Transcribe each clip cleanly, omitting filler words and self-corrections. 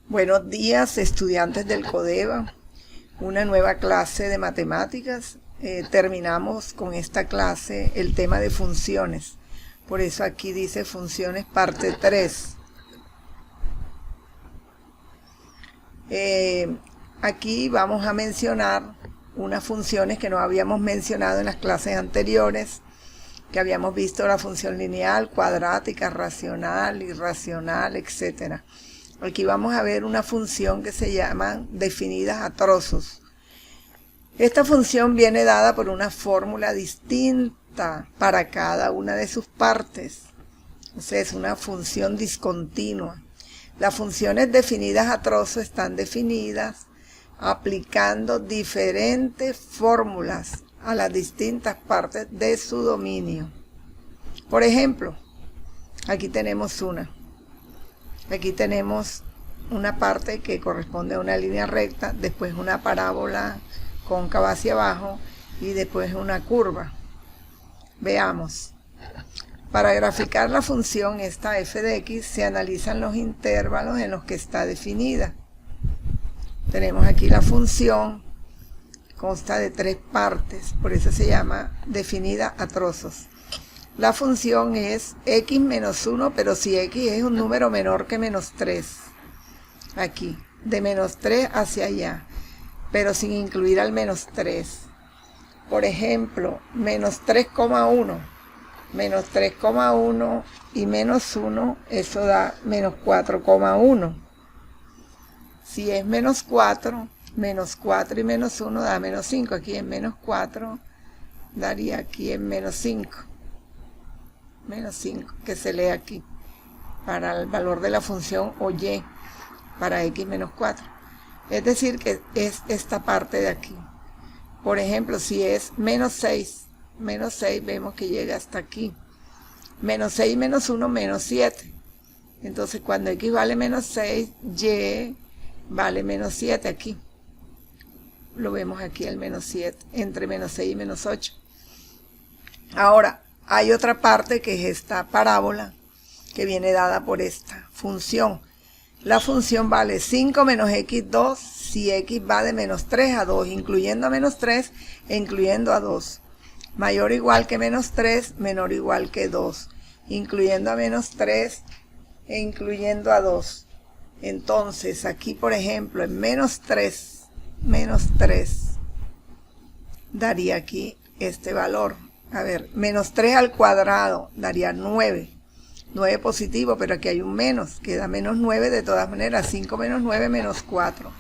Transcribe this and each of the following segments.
Buenos días, estudiantes del CODEVA, una nueva clase de matemáticas. Terminamos con esta clase el tema de funciones, por eso aquí dice funciones parte 3. Aquí vamos a mencionar unas funciones que no habíamos mencionado en las clases anteriores, que habíamos visto la función lineal, cuadrática, racional, irracional, etc. Aquí vamos a ver una función que se llama definidas a trozos. Esta función viene dada por una fórmula distinta para cada una de sus partes. O sea, es una función discontinua. Las funciones definidas a trozos están definidas aplicando diferentes fórmulas a las distintas partes de su dominio. Por ejemplo, aquí tenemos una. Aquí tenemos una parte que corresponde a una línea recta, después una parábola cóncava hacia abajo y después una curva. Veamos. Para graficar la función esta f de x se analizan los intervalos en los que está definida. Tenemos aquí la función, consta de 3 partes, por eso se llama definida a trozos. La función es x menos 1, pero si x es un número menor que menos 3, aquí, de menos 3 hacia allá, pero sin incluir al menos 3. Por ejemplo, menos 3,1, menos 3,1 y menos 1, eso da menos 4,1. Si es menos 4 y menos 1 da menos 5, aquí en menos 4, daría aquí en menos 5. Menos 5, que se lee aquí, para el valor de la función o y, para x menos 4. Es decir, que es esta parte de aquí. Por ejemplo, si es menos 6 vemos que llega hasta aquí. Menos 6 y menos 1, menos 7. Entonces, cuando x vale menos 6, y vale menos 7 aquí. Lo vemos aquí el menos 7, entre menos 6 y menos 8. Ahora, hay otra parte que es esta parábola que viene dada por esta función. La función vale 5 menos x2 si x va de menos 3 a 2, incluyendo a menos 3 e incluyendo a 2. Mayor o igual que menos 3, menor o igual que 2, incluyendo a menos 3 e incluyendo a 2. Entonces, aquí por ejemplo, en menos 3 daría aquí este valor. A ver, menos 3 al cuadrado daría 9. 9 positivo, pero aquí hay un menos, queda menos 9 de todas maneras. 5 menos 9, menos 4.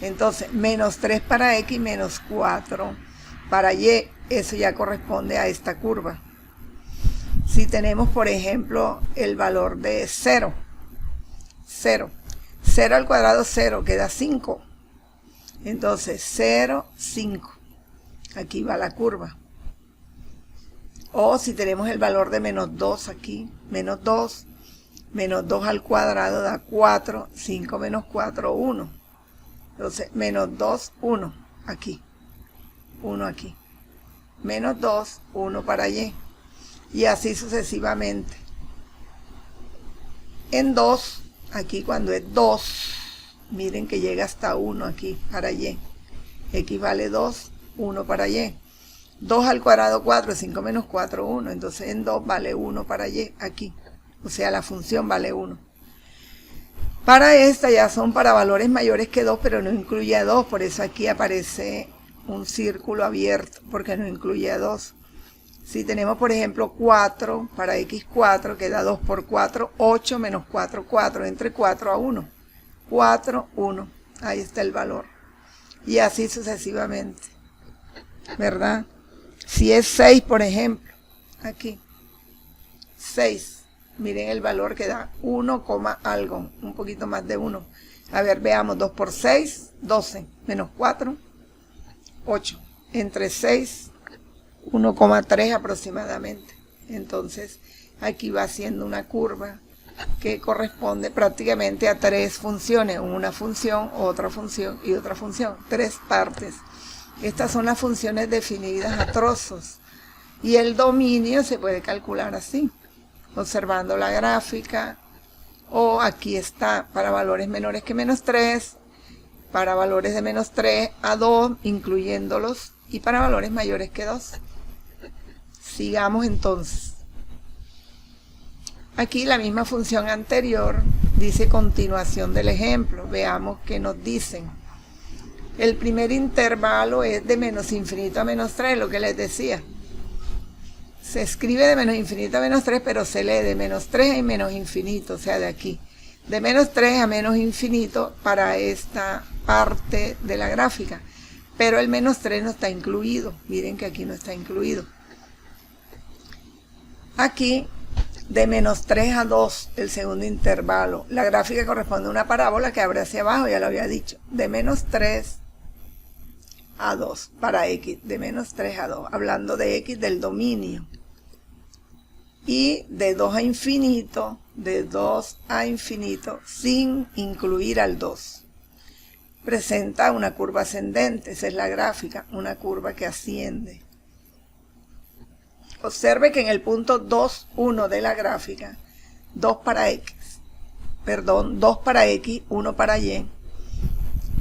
Entonces, menos 3 para x, menos 4 para y. Eso ya corresponde a esta curva. Si tenemos, por ejemplo, el valor de 0. 0 al cuadrado, 0, queda 5. Entonces, 0, 5. Aquí va la curva. O si tenemos el valor de menos 2 aquí, menos 2 al cuadrado da 4, 5 menos 4, 1. Entonces, menos 2, 1, aquí, 1 aquí. Menos 2, 1 para y. Y así sucesivamente. En 2, aquí cuando es 2, miren que llega hasta 1 aquí para y. X vale 2, 1 para y. 2 al cuadrado 4, 5 menos 4, 1. Entonces en 2 vale 1 para y aquí. O sea, la función vale 1. Para esta ya son para valores mayores que 2, pero no incluye a 2. Por eso aquí aparece un círculo abierto, porque no incluye a 2. Si tenemos, por ejemplo, 4, para x4, queda 2 por 4, 8 menos 4, 4. Entre 4 a 1. 4, 1. Ahí está el valor. Y así sucesivamente. ¿Verdad? Si es 6, por ejemplo, aquí, 6, miren el valor que da 1, algo, un poquito más de 1. A ver, veamos, 2 por 6, 12, menos 4, 8. Entre 6, 1,3 aproximadamente. Entonces, aquí va haciendo una curva que corresponde prácticamente a 3 funciones, una función, otra función y otra función, 3 partes. Estas son las funciones definidas a trozos y el dominio se puede calcular así, observando la gráfica O aquí está para valores menores que menos 3, para valores de menos 3 a 2, incluyéndolos, y para valores mayores que 2. Sigamos entonces. Aquí la misma función anterior dice continuación del ejemplo. Veamos qué nos dicen. El primer intervalo es de menos infinito a menos 3, lo que les decía. Se escribe de menos infinito a menos 3, pero se lee de menos 3 a menos infinito, o sea, de aquí. De menos 3 a menos infinito para esta parte de la gráfica. Pero el menos 3 no está incluido. Miren que aquí no está incluido. Aquí, de menos 3 a 2, el segundo intervalo. La gráfica corresponde a una parábola que abre hacia abajo, ya lo había dicho. De menos 3 a 2 para x, de menos 3 a 2. Hablando de x del dominio. Y de 2 a infinito, sin incluir al 2. Presenta una curva ascendente, esa es la gráfica, una curva que asciende. Observe que en el punto 2, 1 de la gráfica, 2 para x, 1 para y,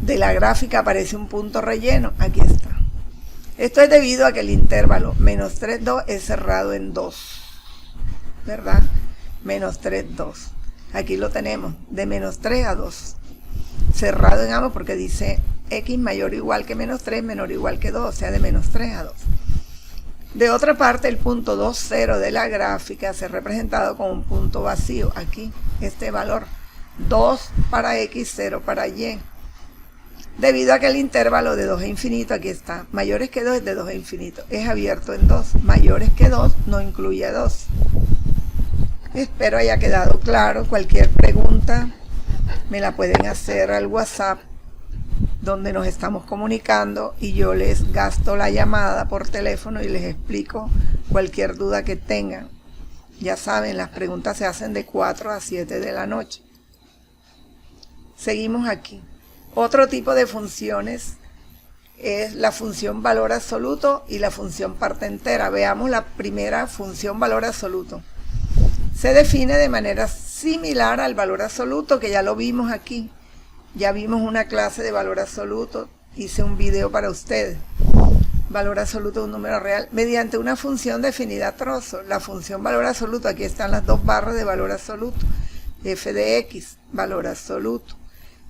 de la gráfica aparece un punto relleno, aquí está. Esto es debido a que el intervalo menos 3, 2 es cerrado en 2, ¿verdad? Menos 3, 2. Aquí lo tenemos, de menos 3 a 2. Cerrado en ambos porque dice x mayor o igual que menos 3, menor o igual que 2, o sea, de menos 3 a 2. De otra parte, el punto 2, 0 de la gráfica se ha representado con un punto vacío. Aquí, este valor, 2 para x, 0 para y. Debido a que el intervalo de 2 a infinito, aquí está, mayores que 2 es de 2 a infinito, es abierto en 2. Mayores que 2 no incluye 2. Espero haya quedado claro. Cualquier pregunta me la pueden hacer al WhatsApp, donde nos estamos comunicando, y yo les gasto la llamada por teléfono y les explico cualquier duda que tengan. Ya saben, las preguntas se hacen de 4 a 7 de la noche. Seguimos aquí. Otro tipo de funciones es la función valor absoluto y la función parte entera. Veamos la primera, función valor absoluto. Se define de manera similar al valor absoluto, que ya lo vimos aquí. Ya vimos una clase de valor absoluto, hice un video para ustedes. Valor absoluto de un número real, mediante una función definida a trozos. La función valor absoluto, aquí están las dos barras de valor absoluto. F de x, valor absoluto,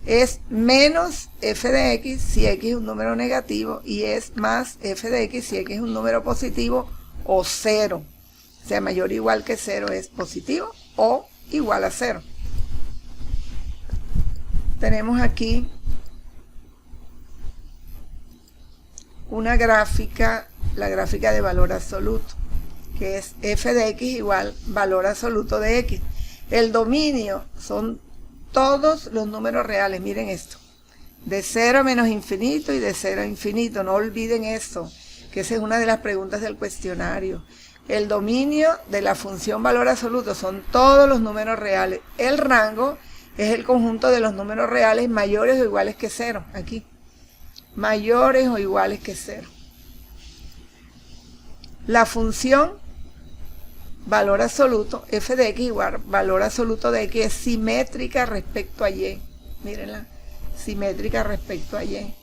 es menos f de x si x es un número negativo, y es más f de x si x es un número positivo o 0. O sea, mayor o igual que 0 es positivo o igual a 0. Tenemos aquí una gráfica, la gráfica de valor absoluto, que es f de x igual valor absoluto de x. El dominio son todos los números reales, miren esto, de 0 a menos infinito y de 0 a infinito, no olviden eso, que esa es una de las preguntas del cuestionario. El dominio de la función valor absoluto son todos los números reales. El rango es el conjunto de los números reales mayores o iguales que 0, aquí, mayores o iguales que 0. La función valor absoluto, f de x igual valor absoluto de x, es simétrica respecto a y. Mírenla, simétrica respecto a y.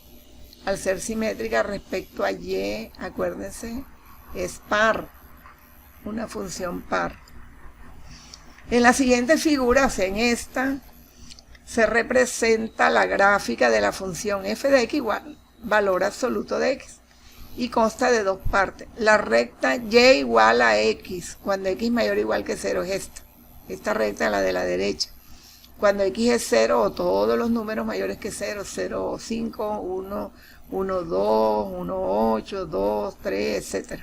Al ser simétrica respecto a y, acuérdense, es par, una función par. En la siguiente figura, o sea, en esta, se representa la gráfica de la función f de x igual valor absoluto de x. Y consta de dos partes. La recta y igual a x, cuando x mayor o igual que 0, es esta. Esta recta es la de la derecha. Cuando x es 0, o todos los números mayores que 0, 0, 5, 1, 1, 2, 1, 8, 2, 3, etc.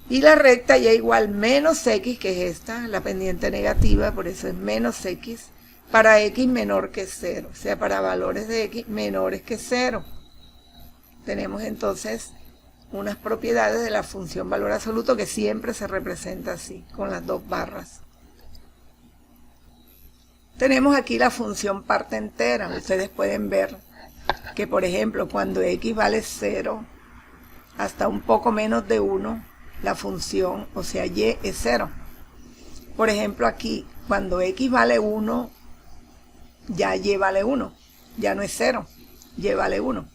Y la recta y igual menos x, que es esta, la pendiente negativa, por eso es menos x, para x menor que 0. O sea, para valores de x menores que 0. Tenemos entonces unas propiedades de la función valor absoluto que siempre se representa así, con las dos barras. Tenemos aquí la función parte entera. Ustedes pueden ver que, por ejemplo, cuando x vale 0 hasta un poco menos de 1, la función, o sea, y es 0. Por ejemplo, aquí, cuando x vale 1, ya y vale 1. Ya no es 0, y vale 1.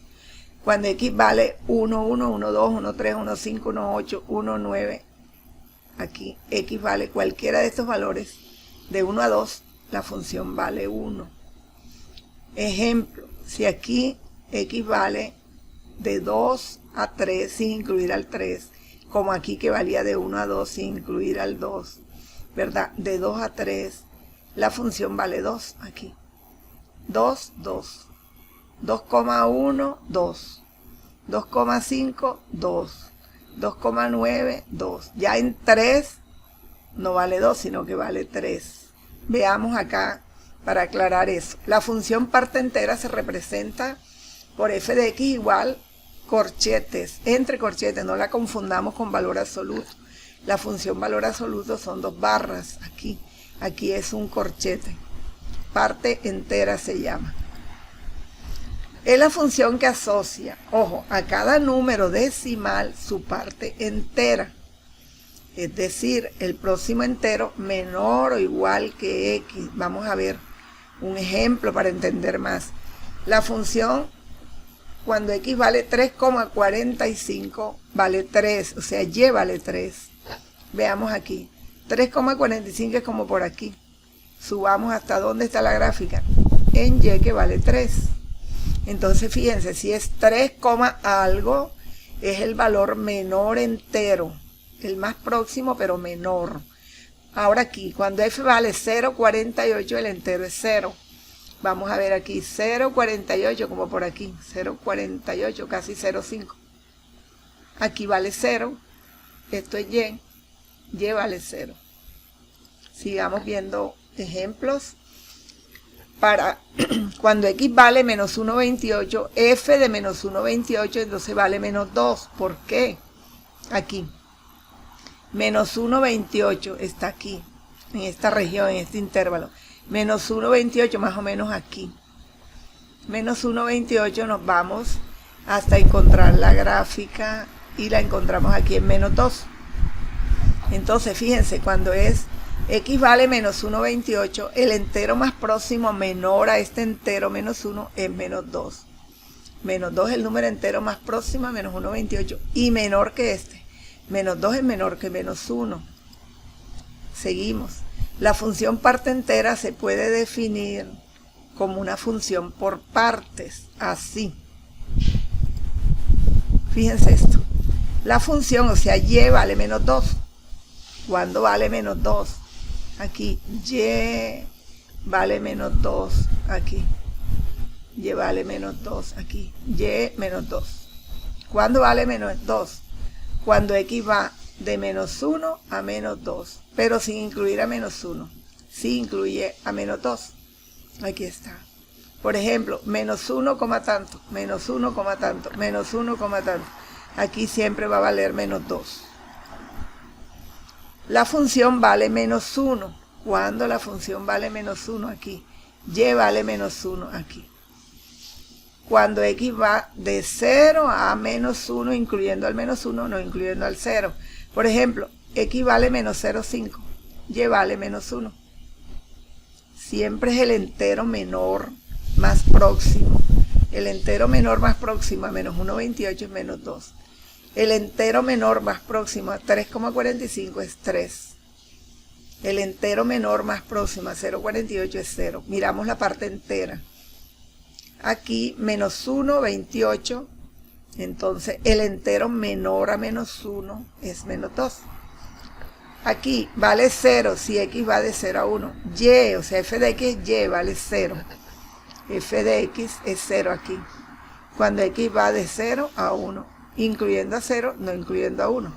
Cuando x vale 1, 1, 1, 2, 1, 3, 1, 5, 1, 8, 1, 9, aquí x vale cualquiera de estos valores, de 1 a 2, la función vale 1. Ejemplo, si aquí x vale de 2 a 3 sin incluir al 3, como aquí que valía de 1 a 2 sin incluir al 2, ¿verdad? De 2 a 3, la función vale 2 aquí. 2, 2. 2,1, 2. 2,5, 2. 2,9, 2. Ya en 3 no vale 2, sino que vale 3. Veamos acá para aclarar eso. La función parte entera se representa por f de x igual corchetes, entre corchetes, no la confundamos con valor absoluto. La función valor absoluto son 2 barras, aquí es un corchete, parte entera se llama. Es la función que asocia, ojo, a cada número decimal su parte entera, es decir, el próximo entero menor o igual que x. Vamos a ver un ejemplo para entender más. La función cuando x vale 3,45 vale 3, o sea, y vale 3. Veamos aquí, 3,45 es como por aquí. Subamos hasta dónde está la gráfica, en y que vale 3. Entonces fíjense, si es 3, algo, es el valor menor entero, el más próximo pero menor. Ahora aquí, cuando f vale 0,48, el entero es 0. Vamos a ver aquí, 0,48 como por aquí, 0,48, casi 0,5. Aquí vale 0, esto es y vale 0. Sigamos viendo ejemplos. Para cuando x vale menos 1,28, f de menos 1,28 entonces vale menos 2. ¿Por qué? Aquí. Menos 1,28 está aquí, en esta región, en este intervalo. Menos 1,28 más o menos aquí. Menos 1,28 nos vamos hasta encontrar la gráfica y la encontramos aquí en menos 2. Entonces fíjense, cuando es x vale menos 1,28, el entero más próximo menor a este entero menos 1 es menos 2. Menos 2 es el número entero más próximo a menos 1,28 y menor que este. Menos 2 es menor que menos 1. Seguimos. La función parte entera se puede definir como una función por partes, así. Fíjense esto. La función, o sea, y vale menos 2. ¿Cuándo vale menos 2? Aquí, y vale menos 2, aquí. Y vale menos 2, aquí. Y menos 2. ¿Cuándo vale menos 2? Cuando x va de menos 1 a menos 2, pero sin incluir a menos 1. Sí incluye a menos 2. Aquí está. Por ejemplo, menos 1, tanto, menos 1, tanto, menos 1, tanto. Aquí siempre va a valer menos 2. La función vale menos 1. ¿Cuándo la función vale menos 1? Aquí. Y vale menos 1 aquí. Cuando x va de 0 a menos 1, incluyendo al menos 1, no incluyendo al 0. Por ejemplo, x vale menos 0,5, y vale menos 1. Siempre es el entero menor más próximo. El entero menor más próximo a menos 1,28 es menos 2. El entero menor más próximo a 3,45 es 3. El entero menor más próximo a 0,48 es 0. Miramos la parte entera. Aquí menos 1,28. Entonces el entero menor a menos 1 es menos 2. Aquí vale 0 si x va de 0 a 1. Y, o sea, f de x es y, vale 0. F de x es 0 aquí. Cuando x va de 0 a 1. Incluyendo a 0, no incluyendo a 1.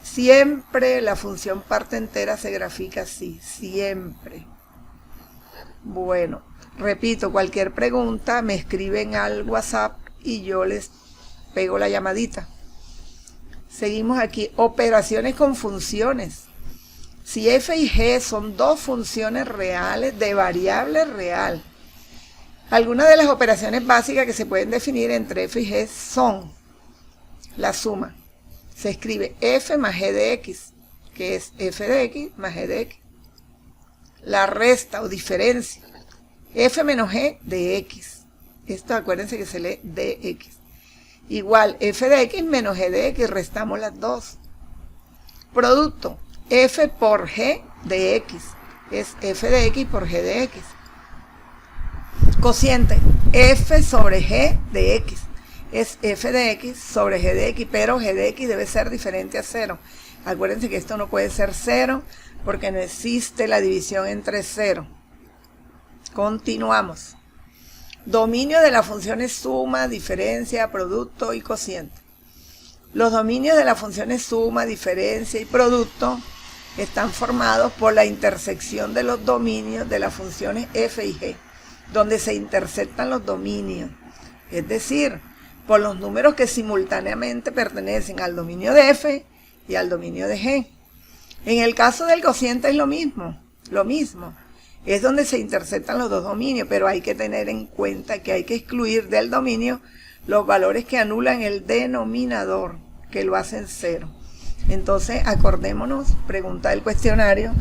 Siempre la función parte entera se grafica así. Siempre. Bueno, repito, cualquier pregunta me escriben al WhatsApp y yo les pego la llamadita. Seguimos aquí, operaciones con funciones. Si f y g son dos funciones reales de variable real, algunas de las operaciones básicas que se pueden definir entre f y g son la suma. Se escribe f más g de x, que es f de x más g de x. la resta o diferencia. F menos G de X. Esto acuérdense que se lee dx. Igual F de X menos G de X, restamos las dos. Producto, F por G de X. Es F de X por G de X. Cociente, F sobre G de X. Es F de X sobre G de X, pero G de X debe ser diferente a 0. Acuérdense que esto no puede ser 0 porque no existe la división entre 0. Continuamos. Dominio de las funciones suma, diferencia, producto y cociente. Los dominios de las funciones suma, diferencia y producto están formados por la intersección de los dominios de las funciones f y g, donde se intersectan los dominios, es decir, por los números que simultáneamente pertenecen al dominio de f y al dominio de g. En el caso del cociente es lo mismo, es donde se intersectan los dos dominios, pero hay que tener en cuenta que hay que excluir del dominio los valores que anulan el denominador, que lo hacen 0. Entonces, acordémonos, pregunta del cuestionario,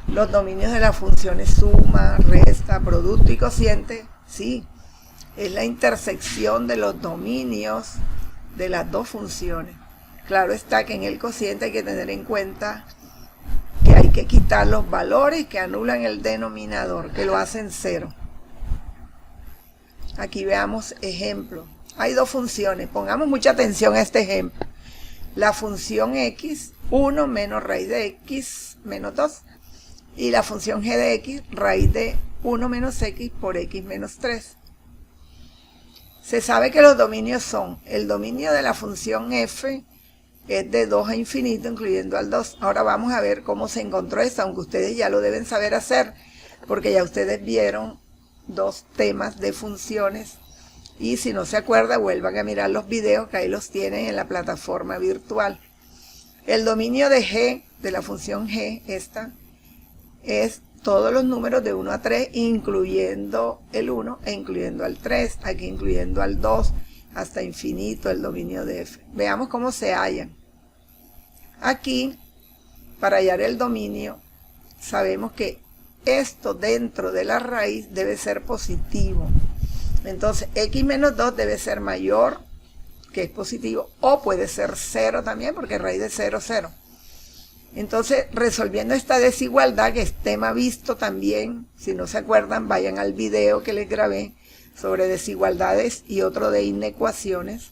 los dominios de las funciones suma, resta, producto y cociente, sí, es la intersección de los dominios de las dos funciones. Claro está que en el cociente hay que tener en cuenta que hay que quitar los valores que anulan el denominador, que lo hacen 0. Aquí veamos ejemplo. Hay dos funciones, pongamos mucha atención a este ejemplo. La función x, 1 menos raíz de x menos 2. Y la función g de x, raíz de 1 menos x por x menos 3. Se sabe que los dominios son, el dominio de la función f es de 2 a infinito, incluyendo al 2. Ahora vamos a ver cómo se encontró esto, aunque ustedes ya lo deben saber hacer, porque ya ustedes vieron dos temas de funciones. Y si no se acuerda, vuelvan a mirar los videos que ahí los tienen en la plataforma virtual. El dominio de g, de la función g, esta, es todos los números de 1 a 3, incluyendo el 1 e incluyendo al 3, aquí incluyendo al 2, hasta infinito el dominio de f. Veamos cómo se hallan. Aquí, para hallar el dominio, sabemos que esto dentro de la raíz debe ser positivo. Entonces, x menos 2 debe ser mayor, que es positivo, o puede ser 0 también, porque raíz de 0, 0. Entonces, resolviendo esta desigualdad, que es tema visto también, si no se acuerdan, vayan al video que les grabé sobre desigualdades y otro de inecuaciones.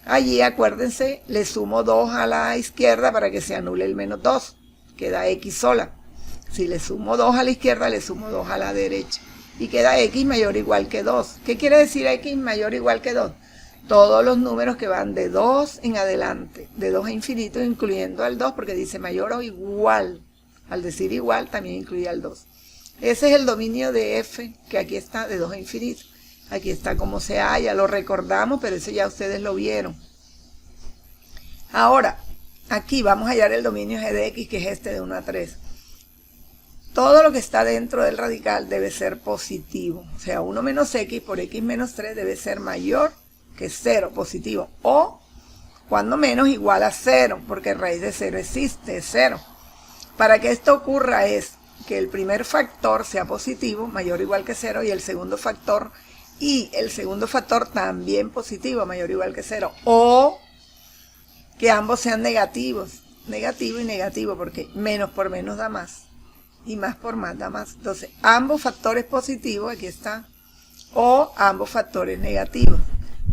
Allí, acuérdense, le sumo 2 a la izquierda para que se anule el menos 2, queda x sola. Si le sumo 2 a la izquierda, le sumo 2 a la derecha. Y queda x mayor o igual que 2. ¿Qué quiere decir x mayor o igual que 2? Todos los números que van de 2 en adelante, de 2 a infinito, incluyendo al 2, porque dice mayor o igual. Al decir igual, también incluye al 2. Ese es el dominio de f, que aquí está de 2 a infinito. Aquí está como se halla, lo recordamos, pero eso ya ustedes lo vieron. Ahora, aquí vamos a hallar el dominio g de x, que es este de 1 a 3. Todo lo que está dentro del radical debe ser positivo. O sea, 1 menos x por x menos 3 debe ser mayor que 0, positivo. O, cuando menos, igual a 0, porque raíz de 0 existe, es 0. Para que esto ocurra es que el primer factor sea positivo, mayor o igual que 0, y el segundo factor también positivo, mayor o igual que 0. O que ambos sean negativos, negativo y negativo, porque menos por menos da más. Y más por más da más. Entonces, ambos factores positivos, aquí está, o ambos factores negativos.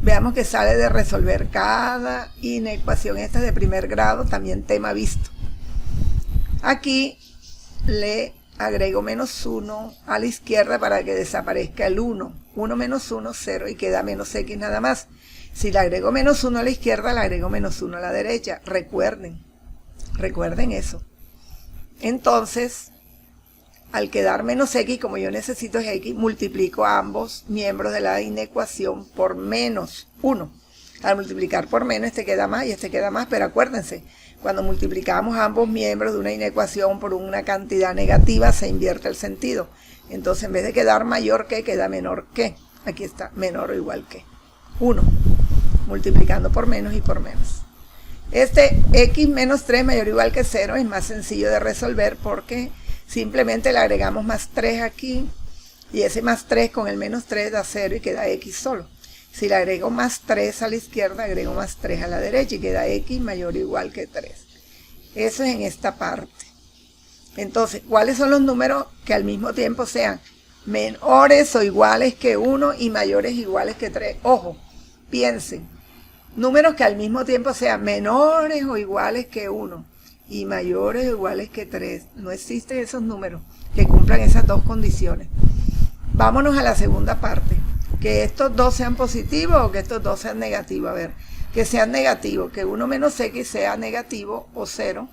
Veamos que sale de resolver cada inecuación. Esta es de primer grado, también tema visto. Aquí le agrego menos 1 a la izquierda para que desaparezca el 1. 1 menos 1, 0, y queda menos x nada más. Si le agrego menos 1 a la izquierda, le agrego menos 1 a la derecha. Recuerden eso. Entonces, al quedar menos x, como yo necesito es x, multiplico a ambos miembros de la inecuación por menos 1. Al multiplicar por menos, este queda más y este queda más, pero acuérdense, cuando multiplicamos ambos miembros de una inecuación por una cantidad negativa, se invierte el sentido. Entonces, en vez de quedar mayor que, queda menor que. Aquí está, menor o igual que 1, multiplicando por menos y por menos. Este x menos 3 mayor o igual que 0 es más sencillo de resolver porque simplemente le agregamos más 3 aquí, y ese más 3 con el menos 3 da 0 y queda x solo. Si le agrego más 3 a la izquierda, agrego más 3 a la derecha y queda x mayor o igual que 3. Eso es en esta parte. Entonces, ¿cuáles son los números que al mismo tiempo sean menores o iguales que 1 y mayores o iguales que 3? Ojo, piensen. Números que al mismo tiempo sean menores o iguales que 1 y mayores o iguales que 3. No existen esos números que cumplan esas dos condiciones. Vámonos a la segunda parte. Que estos dos sean positivos o que estos dos sean negativos. A ver, que sean negativos, que 1 menos x sea negativo o 0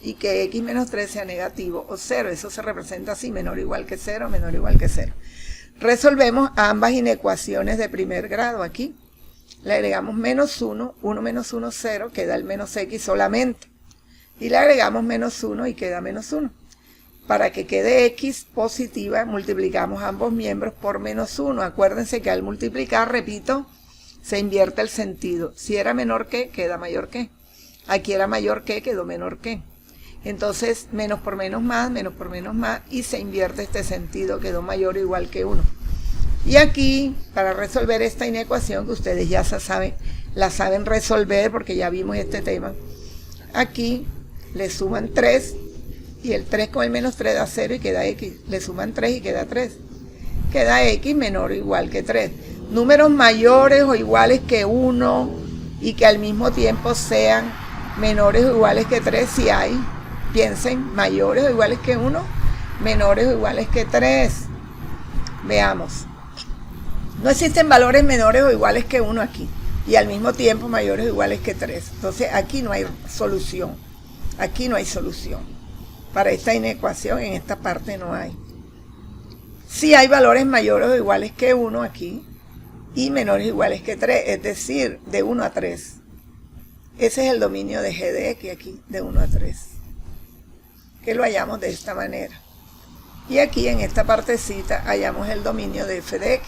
y que x menos 3 sea negativo o 0. Eso se representa así, menor o igual que 0, menor o igual que 0. Resolvemos ambas inecuaciones de primer grado aquí. Le agregamos menos 1, 1 menos 1, 0, queda el menos x solamente. Y le agregamos menos 1 y queda menos 1. Para que quede x positiva, multiplicamos ambos miembros por menos 1. Acuérdense que al multiplicar, repito, se invierte el sentido. Si era menor que, queda mayor que. Aquí era mayor que, quedó menor que. Entonces, menos por menos más, y se invierte este sentido, quedó mayor o igual que 1. Y aquí, para resolver esta inecuación, que ustedes ya la saben resolver porque ya vimos este tema, aquí le suman 3, y el 3 con el menos 3 da 0 y queda x. Le suman 3 y queda 3. Queda x menor o igual que 3. Números mayores o iguales que 1 y que al mismo tiempo sean menores o iguales que 3, si hay. Piensen, mayores o iguales que 1, menores o iguales que 3. Veamos. No existen valores menores o iguales que 1 aquí, y al mismo tiempo mayores o iguales que 3. Entonces aquí no hay solución. Aquí no hay solución. Para esta inecuación, en esta parte no hay. Sí hay valores mayores o iguales que 1 aquí, y menores o iguales que 3, es decir, de 1 a 3. Ese es el dominio de g de x aquí, de 1 a 3. Que lo hallamos de esta manera. Y aquí en esta partecita hallamos el dominio de f de x.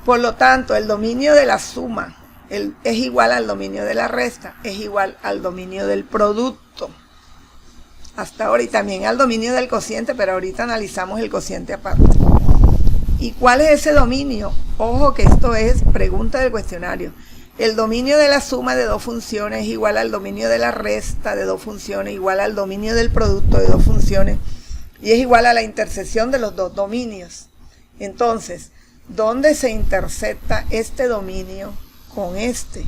Por lo tanto, el dominio de la suma es igual al dominio de la resta, es igual al dominio del producto. Hasta ahora, y también al dominio del cociente, pero ahorita analizamos el cociente aparte. ¿Y cuál es ese dominio? Ojo que esto es pregunta del cuestionario. El dominio de la suma de dos funciones es igual al dominio de la resta de dos funciones, igual al dominio del producto de dos funciones, y es igual a la intersección de los dos dominios. Entonces, ¿dónde se intersecta este dominio con este?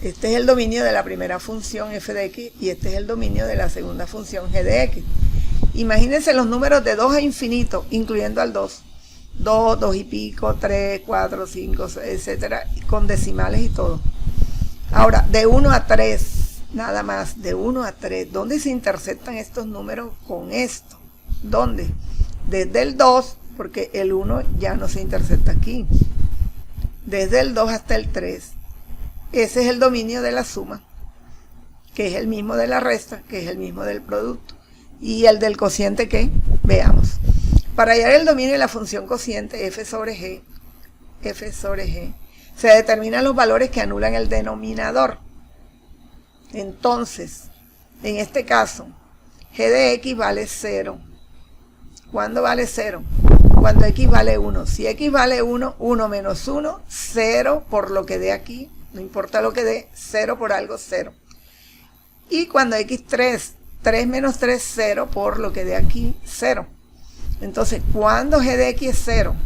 Este es el dominio de la primera función f de x y este es el dominio de la segunda función g de x. Imagínense los números de 2 a infinito, incluyendo al 2. 2, 2 y pico, 3, 4, 5, etcétera, con decimales y todo. Ahora, de 1 a 3, nada más, de 1 a 3, ¿dónde se intersectan estos números con esto? ¿Dónde? Desde el 2, porque el 1 ya no se intersecta aquí. Desde el 2 hasta el 3. Ese es el dominio de la suma, que es el mismo de la resta, que es el mismo del producto. ¿Y el del cociente qué? Veamos. Para hallar el dominio de la función cociente f sobre g, se determinan los valores que anulan el denominador. Entonces, en este caso, g de x vale 0. ¿Cuándo vale 0? Cuando x vale 1. Si x vale 1, 1 menos 1, 0 por lo que dé aquí. No importa lo que dé, 0 por algo, 0. Y cuando x 3, 3 menos 3, 0 por lo que dé aquí, 0. Entonces, cuando g de x es 0,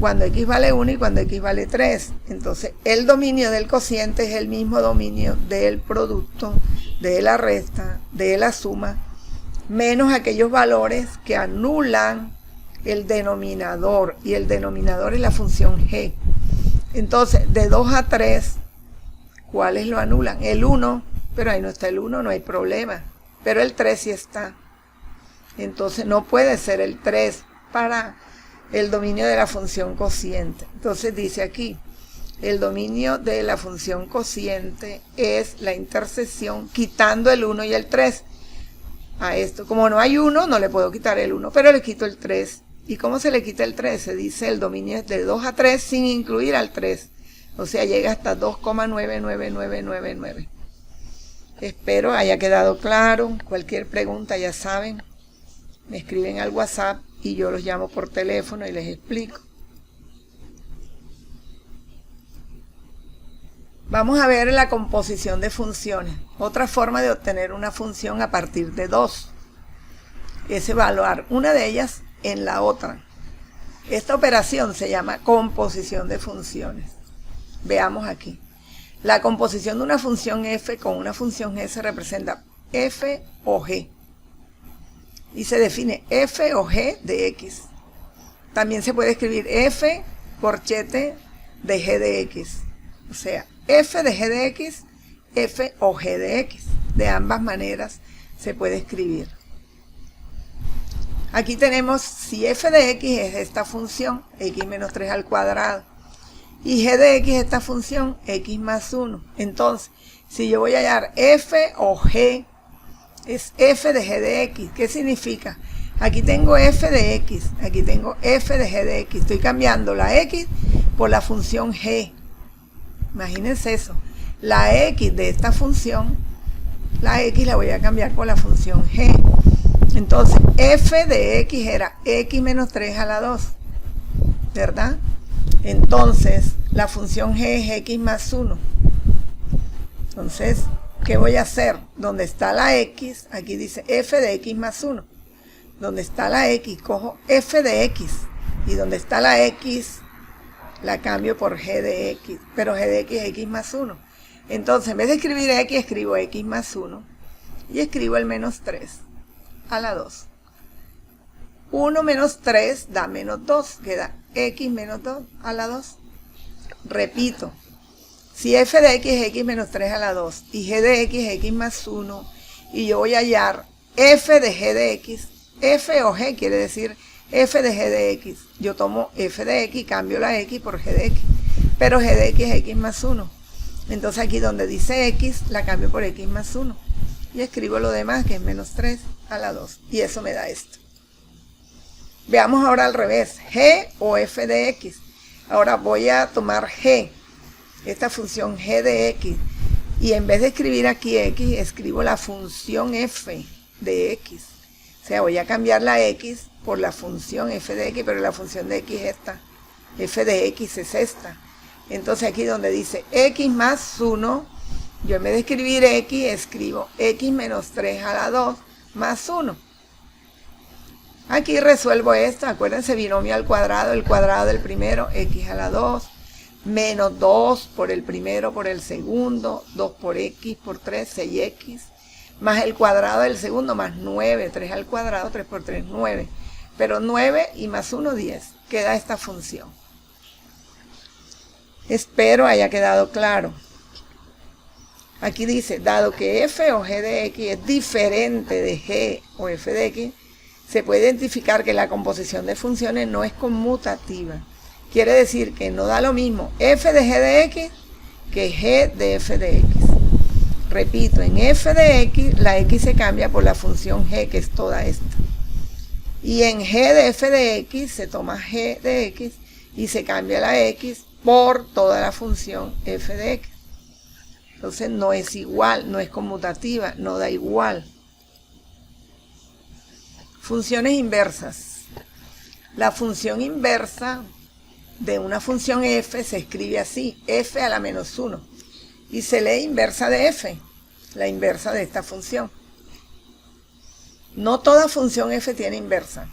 cuando x vale 1 y cuando x vale 3. Entonces, el dominio del cociente es el mismo dominio del producto, de la resta, de la suma, menos aquellos valores que anulan el denominador. Y el denominador es la función g. Entonces, de 2 a 3, ¿cuáles lo anulan? El 1, pero ahí no está el 1, no hay problema. Pero el 3 sí está. Entonces, no puede ser el 3 para el dominio de la función cociente. Entonces, dice aquí, el dominio de la función cociente es la intersección quitando el 1 y el 3. A esto, como no hay 1, no le puedo quitar el 1, pero le quito el 3. ¿Y cómo se le quita el 3? Se dice el dominio es de 2 a 3 sin incluir al 3. O sea, llega hasta 2,99999. Espero haya quedado claro. Cualquier pregunta, ya saben, me escriben al WhatsApp y yo los llamo por teléfono y les explico. Vamos a ver la composición de funciones. Otra forma de obtener una función a partir de dos es evaluar una de ellas en la otra. Esta operación se llama composición de funciones. Veamos aquí. La composición de una función f con una función g se representa f o g. Y se define f o g de x. También se puede escribir f corchete de g de x. O sea, f de g de x, f o g de x. De ambas maneras se puede escribir. Aquí tenemos, si f de x es esta función, x menos 3 al cuadrado, y g de x es esta función, x más 1. Entonces, si yo voy a hallar f o g, es f de g de x. ¿Qué significa? Aquí tengo f de x, aquí tengo f de g de x. Estoy cambiando la x por la función g. Imagínense eso. La x de esta función, la x la voy a cambiar por la función g. Entonces, f de x era x menos 3 a la 2, ¿verdad? Entonces, la función g es x más 1. Entonces, ¿qué voy a hacer? Donde está la x, aquí dice f de x más 1. Donde está la x, cojo f de x. Y donde está la x, la cambio por g de x. Pero g de x es x más 1. Entonces, en vez de escribir x, escribo x más 1. Y escribo el menos 3 a la 2. 1 menos 3 da menos 2. Queda x menos 2 a la 2. Repito. Si f de x es x menos 3 a la 2 y g de x es x más 1, y yo voy a hallar f de g de x, f o g quiere decir f de g de x. Yo tomo f de x y cambio la x por g de x. Pero g de x es x más 1. Entonces aquí donde dice x, la cambio por x más 1. Y escribo lo demás, que es menos 3 a la 2. Y eso me da esto. Veamos ahora al revés. G o f de x. Ahora voy a tomar g. Esta función g de x. Y en vez de escribir aquí x, escribo la función f de x. O sea, voy a cambiar la x por la función f de x, pero la función de x es esta. F de x es esta. Entonces aquí donde dice x más 1, yo en vez de escribir x, escribo x menos 3 a la 2 más 1. Aquí resuelvo esto, acuérdense, binomio al cuadrado, el cuadrado del primero, x a la 2, menos 2 por el primero por el segundo, 2 por x por 3, 6x, más el cuadrado del segundo, más 9, 3 al cuadrado, 3 por 3, 9. Pero 9 y más 1, 10. Queda esta función. Espero haya quedado claro. Aquí dice, dado que f o g de x es diferente de g o f de x, se puede identificar que la composición de funciones no es conmutativa. Quiere decir que no da lo mismo f de g de x que g de f de x. Repito, en f de x, la x se cambia por la función g, que es toda esta. Y en g de f de x, se toma g de x y se cambia la x por toda la función f de x. Entonces no es igual, no es conmutativa, no da igual. Funciones inversas. La función inversa de una función f se escribe así, f a la menos 1. Y se lee inversa de f, la inversa de esta función. No toda función f tiene inversa,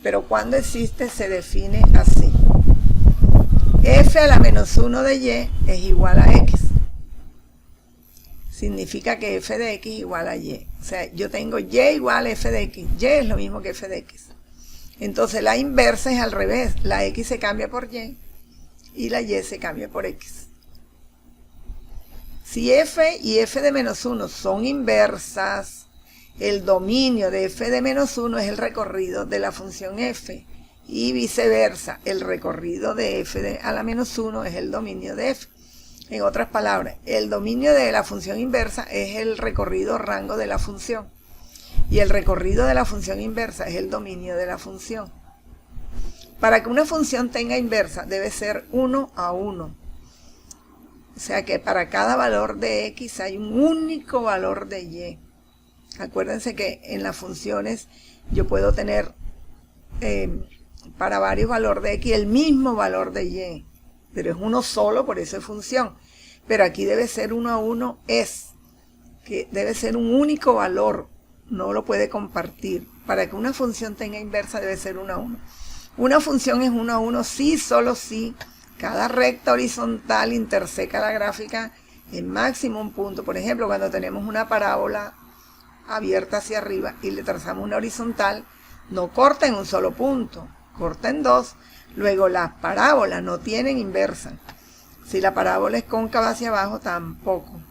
pero cuando existe se define así. F a la menos 1 de y es igual a x. Significa que f de x es igual a y. O sea, yo tengo y igual a f de x. Y es lo mismo que f de x. Entonces la inversa es al revés. La x se cambia por y la y se cambia por x. Si f y f de menos 1 son inversas, el dominio de f de menos 1 es el recorrido de la función f. Y viceversa, el recorrido de f a la menos 1 es el dominio de f. En otras palabras, el dominio de la función inversa es el recorrido rango de la función. Y el recorrido de la función inversa es el dominio de la función. Para que una función tenga inversa debe ser 1 a 1. O sea que para cada valor de x hay un único valor de y. Acuérdense que en las funciones yo puedo tener para varios valores de x el mismo valor de y, pero es uno solo, por eso es función. Pero aquí debe ser 1 a 1, que debe ser un único valor, no lo puede compartir. Para que una función tenga inversa debe ser 1 a 1. Una función es 1 a 1 si, solo si cada recta horizontal interseca la gráfica en máximo un punto. Por ejemplo, cuando tenemos una parábola abierta hacia arriba y le trazamos una horizontal, no corta en un solo punto, corta en dos. Luego las parábolas no tienen inversa. Si la parábola es cóncava hacia abajo, tampoco.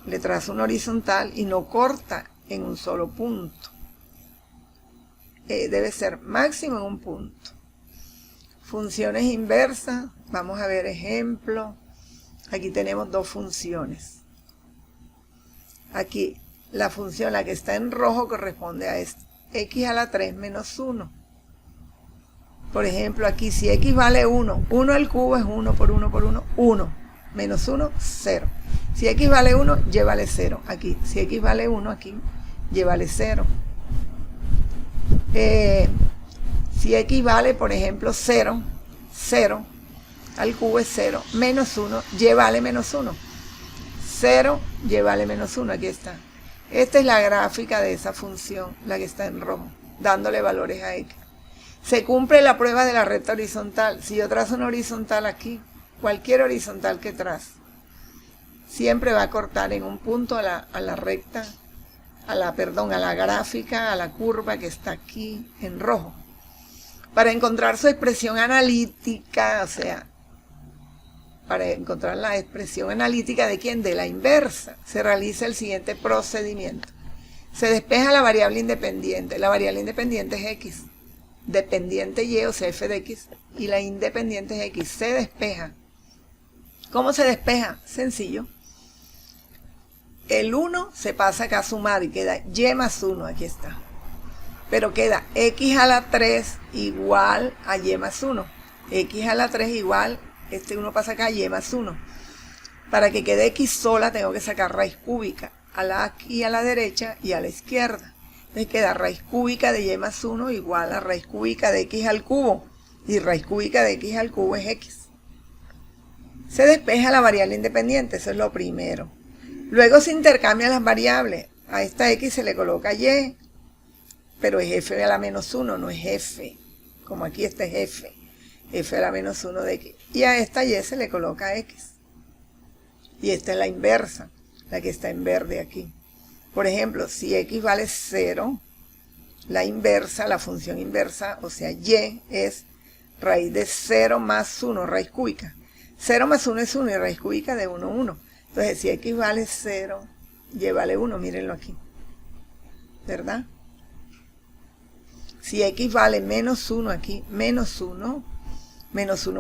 Le trazo una horizontal y no corta en un solo punto. Debe ser máximo en un punto. Funciones inversas, vamos a ver ejemplo. Aquí tenemos dos funciones. Aquí la función, la que está en rojo, corresponde a esta, x a la 3 menos 1. Por ejemplo, aquí si x vale 1, 1 al cubo es 1 por 1 por 1, 1. Menos 1, 0. Si x vale 1, y vale 0. Aquí, si x vale 1, aquí, y vale 0. Si x vale, por ejemplo, 0, 0 al cubo es 0, menos 1, y vale menos 1. 0, y vale menos 1, aquí está. Esta es la gráfica de esa función, la que está en rojo, dándole valores a x. Se cumple la prueba de la recta horizontal. Si yo trazo una horizontal aquí, cualquier horizontal que trace, siempre va a cortar en un punto a la recta, a la gráfica, a la curva que está aquí en rojo. Para encontrar su expresión analítica, o sea, para encontrar la expresión analítica de quién, de la inversa, se realiza el siguiente procedimiento. Se despeja la variable independiente. La variable independiente es x. Dependiente y, o sea, f de x, y la independiente es x. Se despeja. ¿Cómo se despeja? Sencillo. El 1 se pasa acá a sumar y queda y más 1, aquí está. Pero queda x a la 3 igual a y más 1. X a la 3 igual, este 1 pasa acá, y más 1. Para que quede x sola tengo que sacar raíz cúbica, aquí a la derecha y a la izquierda. Entonces queda raíz cúbica de y más 1 igual a raíz cúbica de x al cubo. Y raíz cúbica de x al cubo es x. Se despeja la variable independiente, eso es lo primero. Luego se intercambian las variables. A esta x se le coloca y, pero es f a la menos 1, no es f. Como aquí esta es f a la menos 1 de x. Y a esta y se le coloca x. Y esta es la inversa, la que está en verde aquí. Por ejemplo, si x vale 0, la inversa, la función inversa, o sea, y es raíz de 0 más 1, raíz cúbica. 0 más 1 es 1 y raíz cúbica de 1, 1. Entonces, si x vale 0, y vale 1, mírenlo aquí. ¿Verdad? Si x vale menos 1 aquí, menos 1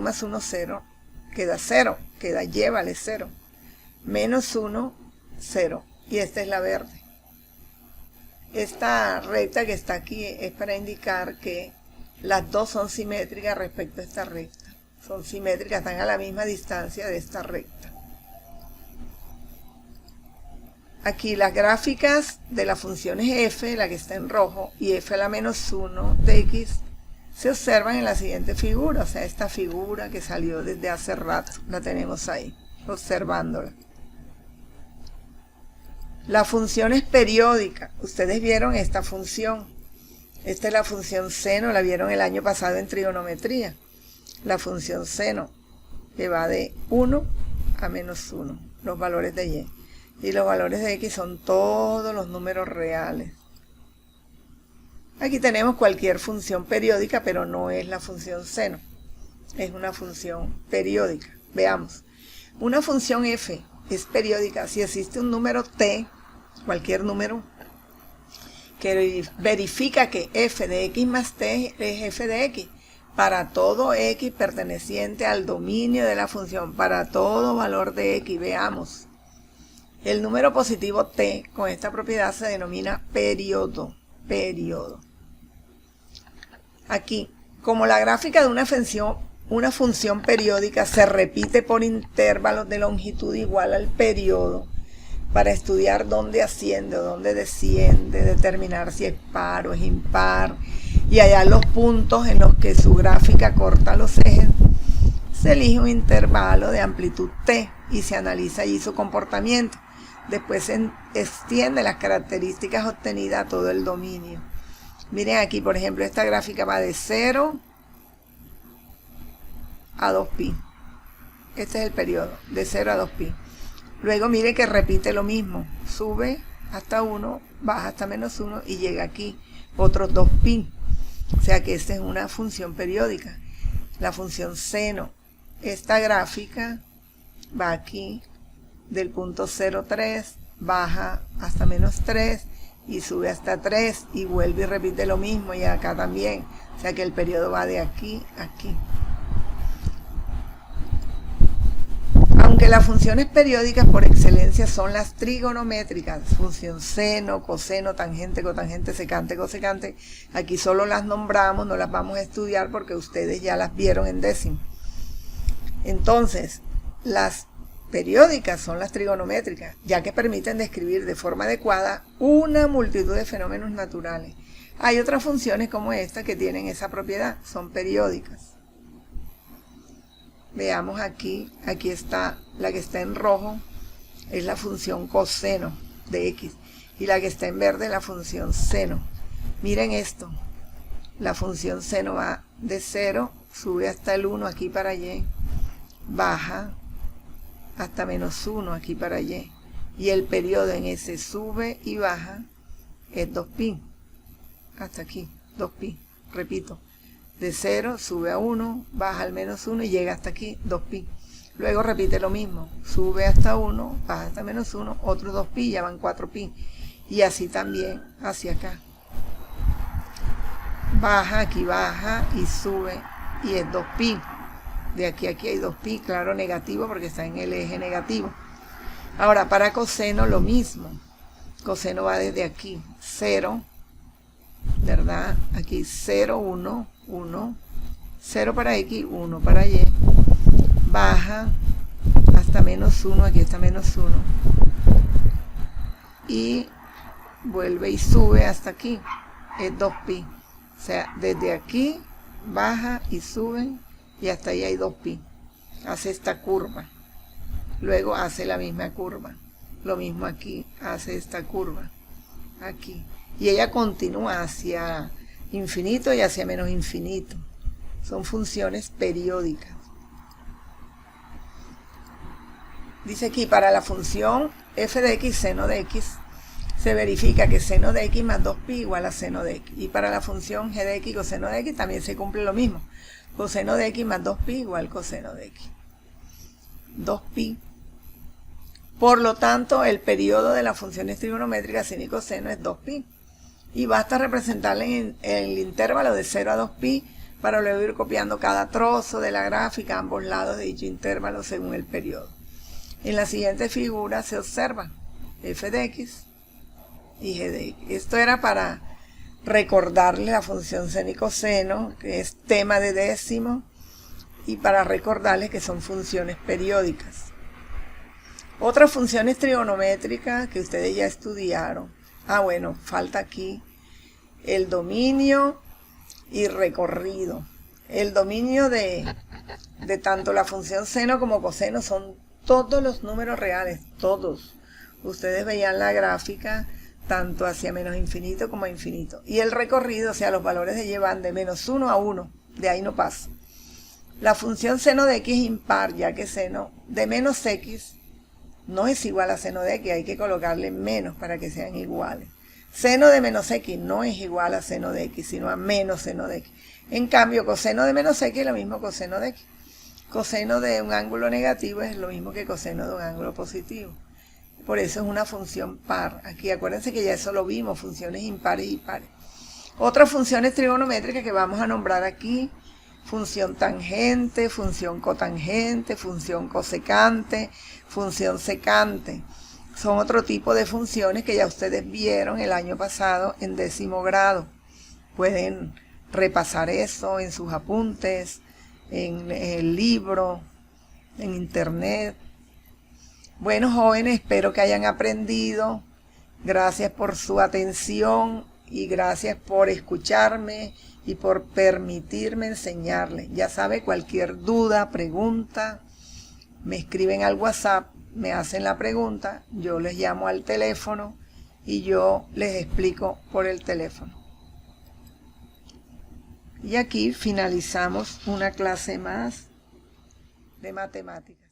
más 1, 0, queda 0, queda y vale 0. Menos 1, 0. Y esta es la verde. Esta recta que está aquí es para indicar que las dos son simétricas respecto a esta recta. Son simétricas, están a la misma distancia de esta recta. Aquí las gráficas de las funciones f, la que está en rojo, y f a la menos 1 de x, se observan en la siguiente figura. O sea, esta figura que salió desde hace rato, la tenemos ahí, observándola. La función es periódica. Ustedes vieron esta función. Esta es la función seno, la vieron el año pasado en trigonometría. La función seno, que va de 1 a menos 1, los valores de y. Y los valores de x son todos los números reales. Aquí tenemos cualquier función periódica, pero no es la función seno. Es una función periódica. Veamos. Una función f es periódica si existe un número t, cualquier número, que verifica que f de x más t es f de x. Para todo x perteneciente al dominio de la función, para todo valor de x, veamos. El número positivo t con esta propiedad se denomina periodo. Aquí, como la gráfica de una una función periódica se repite por intervalos de longitud igual al periodo para estudiar dónde asciende o dónde desciende, determinar si es par o es impar, y hallar los puntos en los que su gráfica corta los ejes, se elige un intervalo de amplitud t y se analiza allí su comportamiento. Después se extiende las características obtenidas a todo el dominio. Miren aquí, por ejemplo, esta gráfica va de 0 a 2pi. Este es el periodo, de 0 a 2pi. Luego mire que repite lo mismo. Sube hasta 1, baja hasta menos 1 y llega aquí. Otros 2pi. O sea que esta es una función periódica. La función seno. Esta gráfica va aquí del punto 0,3, baja hasta menos 3 y sube hasta 3 y vuelve y repite lo mismo, y acá también. O sea que el periodo va de aquí a aquí. Aunque las funciones periódicas por excelencia son las trigonométricas, función seno, coseno, tangente, cotangente, secante, cosecante, aquí solo las nombramos, no las vamos a estudiar porque ustedes ya las vieron en décimo. Entonces, las periódicas son las trigonométricas, ya que permiten describir de forma adecuada una multitud de fenómenos naturales. Hay otras funciones como esta que tienen esa propiedad, son periódicas. Veamos aquí está la que está en rojo, es la función coseno de x, y la que está en verde es la función seno. Miren esto, la función seno va de 0, sube hasta el 1 aquí para y, baja hasta menos 1 aquí para y, y el periodo en ese sube y baja es 2pi, hasta aquí, 2pi, repito, de 0 sube a 1, baja al menos 1 y llega hasta aquí, 2pi. Luego repite lo mismo, sube hasta 1, baja hasta menos 1, otros 2pi, ya van 4pi, y así también hacia acá. Baja, aquí baja y sube y es 2pi. De aquí a aquí hay 2pi, claro, negativo porque está en el eje negativo. Ahora, para coseno lo mismo. Coseno va desde aquí, 0, ¿verdad? Aquí 0, 1, 1, 0 para x, 1 para y. Baja hasta menos 1, aquí está menos 1. Y vuelve y sube hasta aquí, es 2pi. O sea, desde aquí baja y sube y hasta ahí hay 2pi. Hace esta curva. Luego hace la misma curva. Lo mismo aquí, hace esta curva. Aquí. Y ella continúa hacia infinito y hacia menos infinito. Son funciones periódicas. Dice aquí, para la función f de x, seno de x, se verifica que seno de x más 2pi igual a seno de x. Y para la función g de x, coseno de x, también se cumple lo mismo. Coseno de x más 2pi igual coseno de x. 2pi. Por lo tanto, el periodo de las funciones trigonométricas seno y coseno es 2pi. Y basta representarla en el intervalo de 0 a 2pi para luego ir copiando cada trozo de la gráfica a ambos lados de dicho intervalo según el periodo. En la siguiente figura se observa f de x y g de x. Esto era para recordarle la función seno y coseno, que es tema de décimo, y para recordarles que son funciones periódicas. Otras funciones trigonométricas que ustedes ya estudiaron. Bueno, falta aquí el dominio y recorrido. El dominio de tanto la función seno como coseno son todos los números reales, todos. Ustedes veían la gráfica tanto hacia menos infinito como a infinito. Y el recorrido, o sea, los valores de y van de menos 1 a 1, de ahí no pasa. La función seno de x es impar, ya que seno de menos x no es igual a seno de x, hay que colocarle menos para que sean iguales. Seno de menos x no es igual a seno de x, sino a menos seno de x. En cambio, coseno de menos x es lo mismo que coseno de x. Coseno de un ángulo negativo es lo mismo que coseno de un ángulo positivo. Por eso es una función par. Aquí acuérdense que ya eso lo vimos, funciones impares y pares. Otras funciones trigonométricas que vamos a nombrar aquí: función tangente, función cotangente, función cosecante, función secante. Son otro tipo de funciones que ya ustedes vieron el año pasado en 10º grado. Pueden repasar eso en sus apuntes, en el libro, en internet. Bueno, jóvenes, espero que hayan aprendido. Gracias por su atención y gracias por escucharme y por permitirme enseñarles. Ya sabe, cualquier duda, pregunta, me escriben al WhatsApp, me hacen la pregunta, yo les llamo al teléfono y yo les explico por el teléfono. Y aquí finalizamos una clase más de matemáticas.